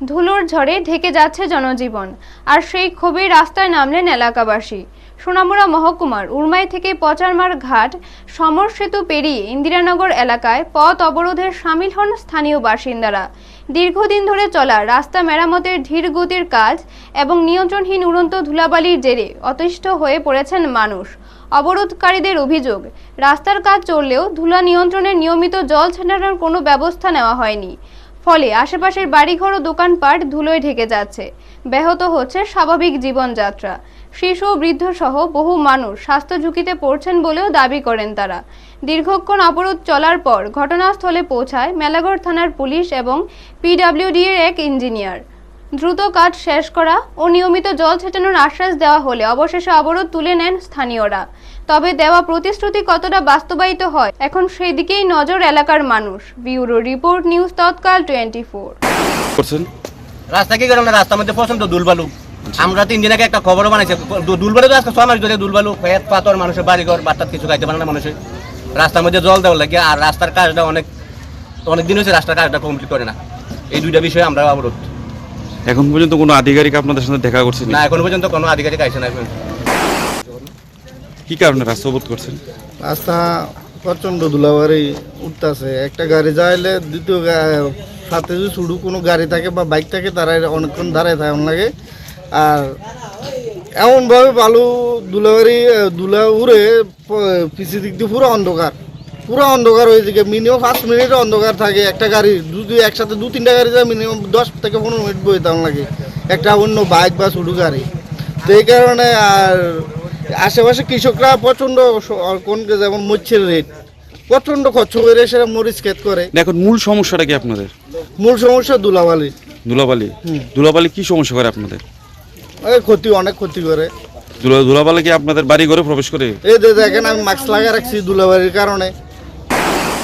ধুলোর ঝড়ে ঢেকে যাচ্ছে জনজীবন, আর সেই ক্ষোভে রাস্তায় নামলেন এলাকাবাসী। সোনামুড়া মহকুমার উরমাই থেকে পচারমার ঘাট সমর সেতু পেরিয়ে ইন্দিরানগর এলাকায় পথ অবরোধে সামিল হন স্থানীয় বাসিন্দারা। দীর্ঘদিন ধরে চলা রাস্তা মেরামতের ধীর গতির কাজ এবং নিয়ন্ত্রণহীন উড়ন্ত ধুলাবালির জেরে অতিষ্ঠ হয়ে পড়েছেন মানুষ। অবরোধকারীদের অভিযোগ, রাস্তার কাজ চললেও ধুলা নিয়ন্ত্রণের নিয়মিত জল ছেটানোর কোনো ব্যবস্থা নেওয়া হয়নি, ফলে আশেপাশের বাড়িঘর ও দোকানপাট ধুলোয় ঢেকে যাচ্ছে। ব্যাহত হচ্ছে স্বাভাবিক জীবনযাত্রা। শিশু ও বৃদ্ধ সহ বহু মানুষ স্বাস্থ্য ঝুঁকিতে পড়ছেন বলেও দাবি করেন তারা। দীর্ঘক্ষণ অবরোধ চলার পর ঘটনাস্থলে পৌঁছায় মেলাঘর থানার পুলিশ এবং পিডব্লিউডি এর এক ইঞ্জিনিয়ার। দ্রুত কাজ শেষ করা ও নিয়মিত জল ছেটানোর আশ্বাস দেওয়া হলে অবশেষে অবরোধ তুলে নেন স্থানীয়রা। তবে দেওয়া প্রতিশ্রুতি কতটা বাস্তবায়িত হয় এখন সেই দিকেই নজর এলাকার মানুষ। ব্যুরো রিপোর্ট, নিউজ তৎকাল 24। রাস্তা কি করলাম না, রাস্তার মধ্যে পছন্দ দুলবালু। আমরা 3 দিন আগে একটা খবরও বানাইছি, দুলবালু তো আজকে 6 মাস ধরে দুলবালু খেত পাথর, মানুষের বাড়িঘর বাট্টাত কিছু খাইতে পারে না মানুষের। রাস্তার মধ্যে জল দেওয়া লাগে, আর রাস্তার কাজটা অনেক দিন হয়েছে রাস্তার কাজটা কমপ্লিট করে না। এই দুইটা বিষয়ে আমরা অবরোধ। এখন পর্যন্ত কোনো আধিকারিক আপনাদের সাথে দেখা করছে না, এখন পর্যন্ত কোনো আধিকারিক আইছে না। কি কারণে রাস্তা অবরোধ করছেন? রাস্তা প্রচণ্ড ধুলাবাড়ি উঠতেছে, একটা গাড়ি যাইলে দ্বিতীয় সাথে যদি শুধু কোনো গাড়ি থাকে বা বাইক থাকে তারা অনেকক্ষণ দাঁড়ায় থাকে লাগে। আর এমনভাবে বালু ধুলা উড়ে পিছিয়ে দিক দিয়ে পুরো অন্ধকার হয়ে যায়। মিনিমাম 5 মিনিট অন্ধকার থাকে। একটা গাড়ি যদি একসাথে 2-3টা গাড়ি যায় মিনিমাম 10 থেকে 15 মিনিট বয়ে তেমন লাগে একটা অন্য বাইক বা ছোটো গাড়ি। তো এই কারণে আর আশেপাশে কৃষকরা প্রচণ্ড কোন যেমন মরিচের রেট প্রচণ্ড খরচ করে সেটা মরিচ ক্ষেত করে। এখন মূল সমস্যাটা কি আপনাদের? মূল সমস্যা ধুলাবালি। ধুলাবালি কি সমস্যা করে আপনাদের? অনেক ক্ষতি করে। ধুলাবালি কি আপনাদের বাড়ি ঘরে প্রবেশ করে? এই যে দেখেন আমি মাস্ক লাগিয়ে রাখছি ধুলাবালির কারণে।